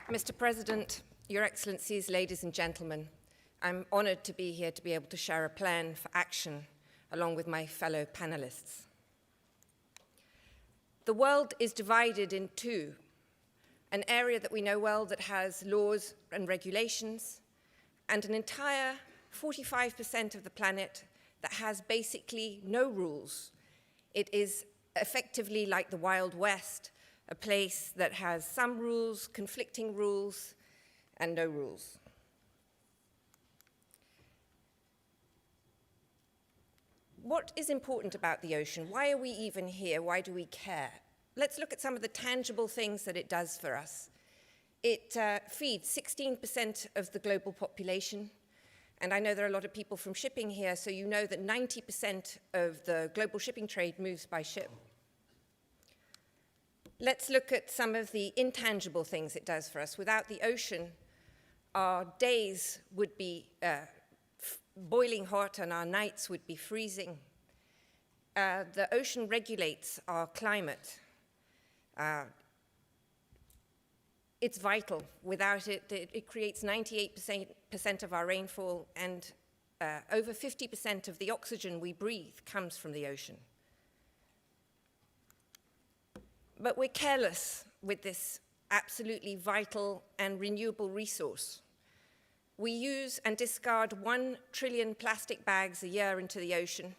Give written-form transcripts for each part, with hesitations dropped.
Mr. President, Your Excellencies, ladies and gentlemen, I'm honoured to be here to be able to share a plan for action along with my fellow panellists. The world is divided in two, an area that we know well that has laws and regulations, and an entire 45% of the planet that has basically no rules. It is effectively like the Wild West, a place that has some rules, conflicting rules, and no rules. What is important about the ocean? Why are we even here? Why do we care? Let's look at some of the tangible things that it does for us. It feeds 16% of the global population. And I know there are a lot of people from shipping here, so you know that 90% of the global shipping trade moves by ship. Let's look at some of the intangible things it does for us. Without the ocean, our days would be boiling hot and our nights would be freezing. The ocean regulates our climate. It's vital. Without it, it creates 98% of our rainfall, and over 50% of the oxygen we breathe comes from the ocean. But we're careless with this absolutely vital and renewable resource. We use and discard 1 trillion plastic bags a year into the ocean.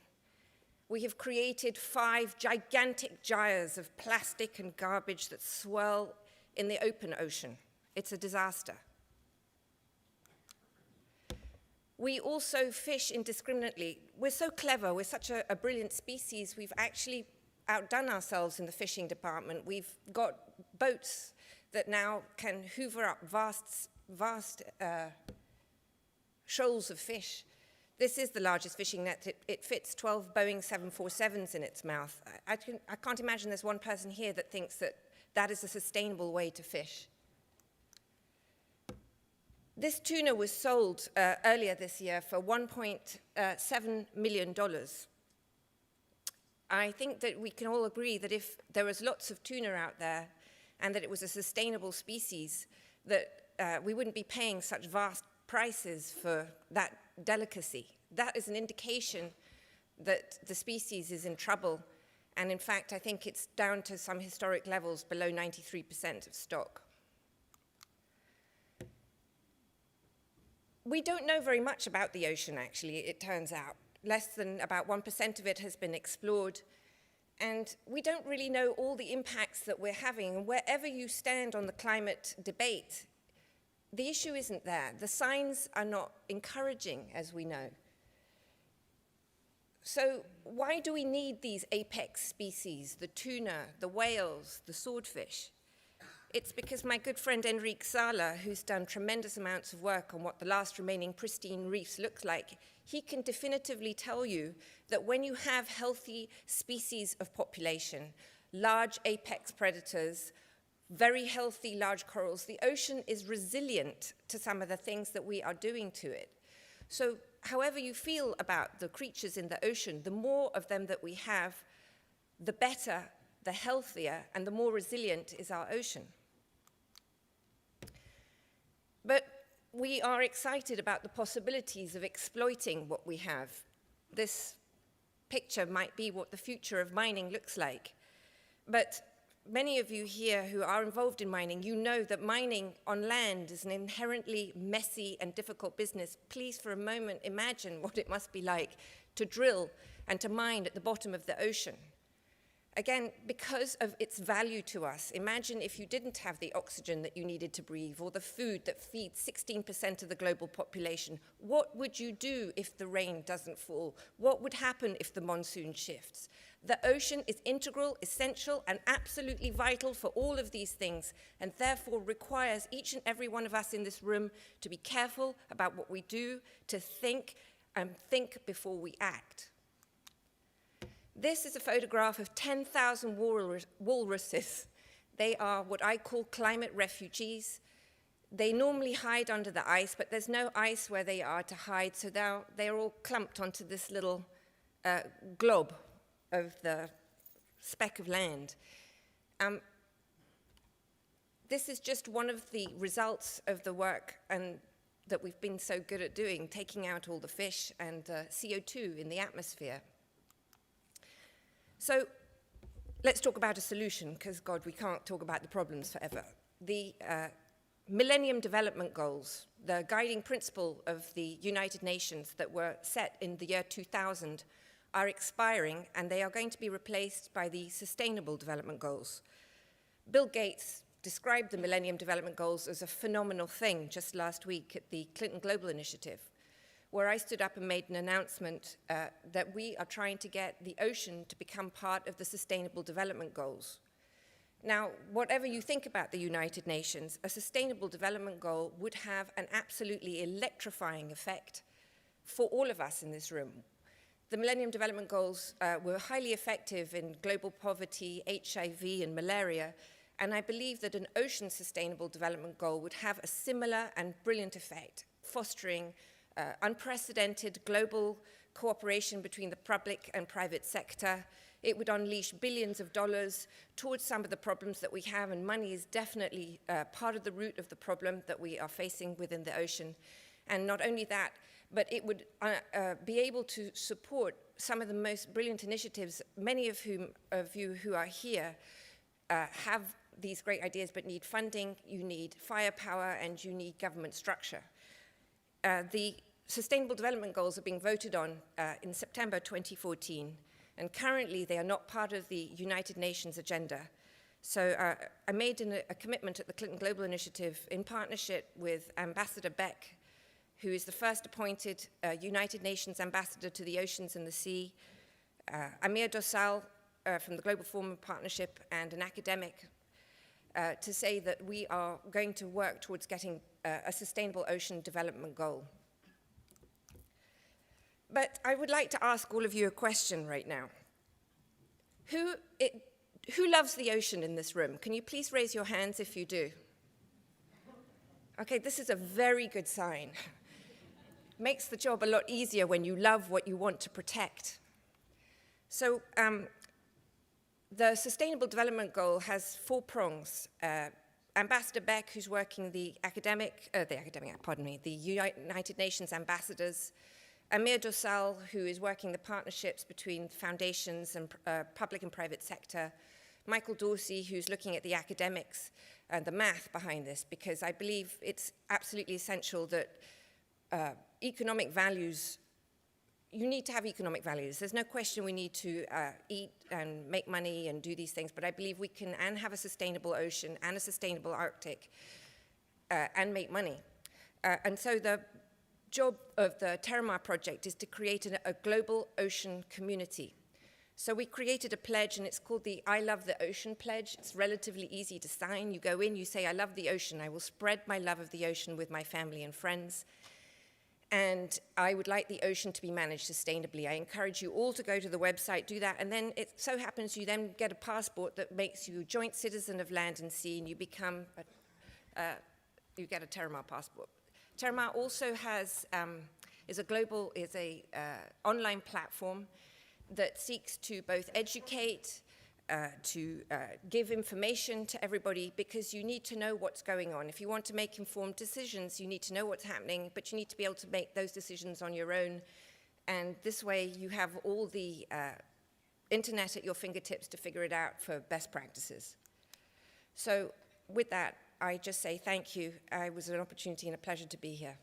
We have created 5 gigantic gyres of plastic and garbage that swirl in the open ocean. It's a disaster. We also fish indiscriminately. We're so clever, we're such a brilliant species, we've actually outdone ourselves in the fishing department. We've got boats that now can hoover up vast shoals of fish. This is the largest fishing net. It fits 12 Boeing 747s in its mouth. I can't imagine there's one person here that thinks that that is a sustainable way to fish. This tuna was sold earlier this year for $1.7 million. I think that we can all agree that if there was lots of tuna out there and that it was a sustainable species, that we wouldn't be paying such vast prices for that delicacy. That is an indication that the species is in trouble. And in fact, I think it's down to some historic levels below 93% of stock. We don't know very much about the ocean, actually, it turns out. Less than about 1% of it has been explored. And we don't really know all the impacts that we're having. And wherever you stand on the climate debate, the issue isn't there. The signs are not encouraging, as we know. So why do we need these apex species, the tuna, the whales, the swordfish? It's because my good friend Enrique Sala, who's done tremendous amounts of work on what the last remaining pristine reefs look like, he can definitively tell you that when you have healthy species of population, large apex predators, very healthy large corals, the ocean is resilient to some of the things that we are doing to it. So however you feel about the creatures in the ocean, the more of them that we have, the better, the healthier, and the more resilient is our ocean. But we are excited about the possibilities of exploiting what we have. This picture might be what the future of mining looks like. But many of you here who are involved in mining, you know that mining on land is an inherently messy and difficult business. Please, for a moment, imagine what it must be like to drill and to mine at the bottom of the ocean. Again, because of its value to us, imagine if you didn't have the oxygen that you needed to breathe or the food that feeds 16% of the global population. What would you do if the rain doesn't fall? What would happen if the monsoon shifts? The ocean is integral, essential, and absolutely vital for all of these things, and therefore requires each and every one of us in this room to be careful about what we do, to think, and think before we act. This is a photograph of 10,000 walruses. They are what I call climate refugees. They normally hide under the ice, but there's no ice where they are to hide, so they're all clumped onto this little glob of the speck of land. this is just one of the results of the work that we've been so good at doing, taking out all the fish and CO2 in the atmosphere. So let's talk about a solution, because, God, we can't talk about the problems forever. The Millennium Development Goals, the guiding principle of the United Nations that were set in the year 2000, are expiring, and they are going to be replaced by the Sustainable Development Goals. Bill Gates described the Millennium Development Goals as a phenomenal thing just last week at the Clinton Global Initiative, where I stood up and made an announcement that we are trying to get the ocean to become part of the Sustainable Development Goals. Now, whatever you think about the United Nations, a Sustainable Development Goal would have an absolutely electrifying effect for all of us in this room. The Millennium Development Goals were highly effective in global poverty, HIV, and malaria, and I believe that an ocean sustainable development goal would have a similar and brilliant effect, fostering unprecedented global cooperation between the public and private sector. It would unleash billions of dollars towards some of the problems that we have, and money is definitely part of the root of the problem that we are facing within the ocean. And not only that, but it would be able to support some of the most brilliant initiatives. Many of you who are here have these great ideas, but need funding, you need firepower, and you need government structure. The Sustainable Development Goals are being voted on in September 2014, and currently they are not part of the United Nations agenda. So I made a commitment at the Clinton Global Initiative in partnership with Ambassador Beck, who is the first appointed United Nations ambassador to the oceans and the sea, Amir Dossal from the Global Forum Partnership, and an academic, to say that we are going to work towards getting a sustainable ocean development goal. But I would like to ask all of you a question right now. Who loves the ocean in this room? Can you please raise your hands if you do? Okay, this is a very good sign. Makes the job a lot easier when you love what you want to protect. So the Sustainable Development Goal has 4 prongs. Ambassador Beck, who's working the United Nations ambassadors. Amir Dossal, who is working the partnerships between foundations and public and private sector. Michael Dorsey, who's looking at the academics and the math behind this, because I believe it's absolutely essential that economic values, you need to have economic values. There's no question we need to eat and make money and do these things, but I believe we can and have a sustainable ocean and a sustainable Arctic and make money. And so the job of the Terramar project is to create a global ocean community. So we created a pledge, and it's called the I Love the Ocean Pledge. It's relatively easy to sign. You go in, you say, I love the ocean. I will spread my love of the ocean with my family and friends. And I would like the ocean to be managed sustainably. I encourage you all to go to the website, do that, and then it so happens you then get a passport that makes you a joint citizen of land and sea, and you become, you get a Terramar passport. Terramar also has, is a online platform that seeks to both educate, to give information to everybody, because you need to know what's going on. If you want to make informed decisions, you need to know what's happening, but you need to be able to make those decisions on your own. And this way you have all the internet at your fingertips to figure it out for best practices. So with that, I just say thank you. It was an opportunity and a pleasure to be here.